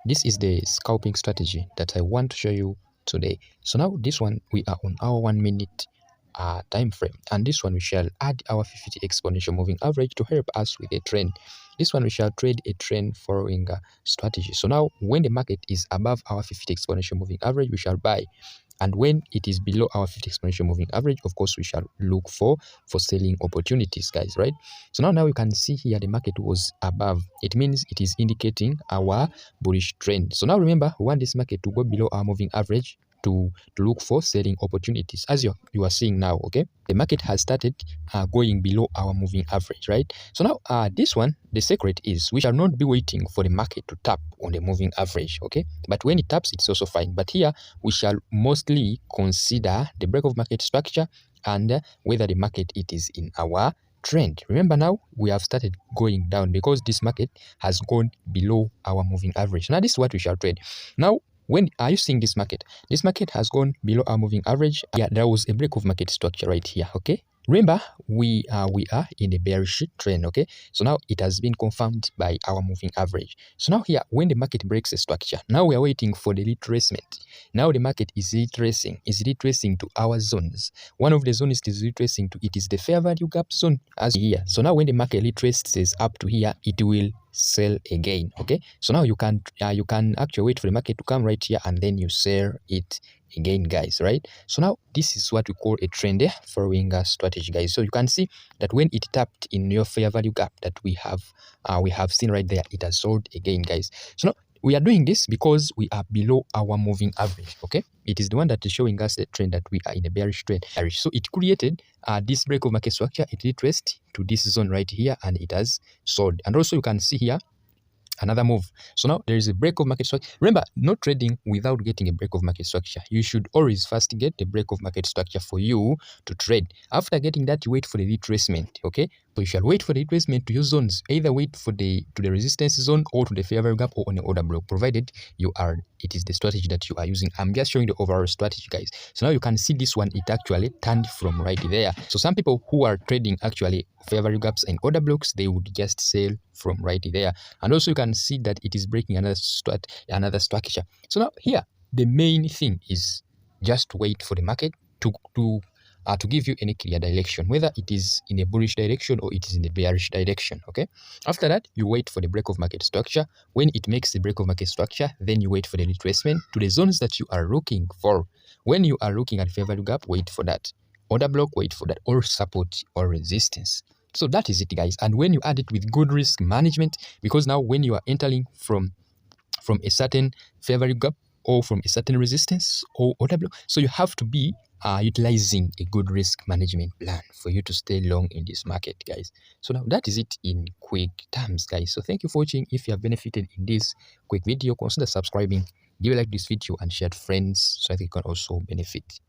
This is the scalping strategy that I want to show you today. So now this one, we are on our 1 minute time frame, and this one we shall add our 50 exponential moving average to help us with a trend. This one we shall trade a trend following strategy. So now when the market is above our 50 exponential moving average, we shall buy. And when it is below our 50 exponential moving average, of course, we shall look for selling opportunities, guys, right? So now you can see here the market was above. It means it is indicating our bullish trend. So now remember, we want this market to go below our moving average to look for selling opportunities, as you are seeing now. Okay, the market has started going below our moving average, right? So now this one, the secret is we shall not be waiting for the market to tap on the moving average. Okay, but when it taps, it's also fine. But here we shall mostly consider the break of market structure and whether the market it is in our trend. Remember, now we have started going down because this market has gone below our moving average. Now this is what we shall trade. Now, when are you seeing this market? This market has gone below our moving average. Yeah, there was a break of market structure right here. Okay, remember, we are in a bearish trend. Okay, so now it has been confirmed by our moving average. So now here, when the market breaks a structure, now we are waiting for the retracement. Now the market is retracing to our zones. One of the zones it is retracing to, it is the fair value gap zone, as here. So now when the market retraces up to here, it will sell again. Okay, so now you can actually wait for the market to come right here and then you sell it again, guys, right? So now this is what we call a trend following strategy, guys. So you can see that when it tapped in your fair value gap that we have seen right there, it has sold again, guys. So now we are doing this because we are below our moving average. Okay, it is the one that is showing us the trend that we are in a bearish trend. So it created this break of market structure. It retraced to this zone right here and it has sold. And also you can see here another move. So now there is a break of market structure. Remember, not trading without getting a break of market structure. You should always first get the break of market structure for you to trade. After getting that, you wait for the retracement. Okay, so you shall wait for the retracement to your zones. Either wait for the resistance zone or to the fair value gap or on the order block, provided it is the strategy that you are using. I'm just showing the overall strategy, guys. So now you can see this one, it actually turned from right there. So some people who are trading actually fair value gaps and order blocks, they would just sell from right there. And also you can see that it is breaking another structure. So now here, the main thing is just wait for the market to give you any clear direction, whether it is in a bullish direction or it is in a bearish direction. Okay, after that you wait for the break of market structure. When it makes the break of market structure, then you wait for the retracement to the zones that you are looking for. When you are looking at fair value gap, wait for that. Order block, wait for that, or support or resistance. So that is it, guys. And when you add it with good risk management, because now when you are entering from a certain fair value gap or from a certain resistance or order block, so you have to be utilizing a good risk management plan for you to stay long in this market, guys. So now that is it in quick terms, guys. So thank you for watching. If you have benefited in this quick video, consider subscribing, give a like this video and share to friends so that you can also benefit.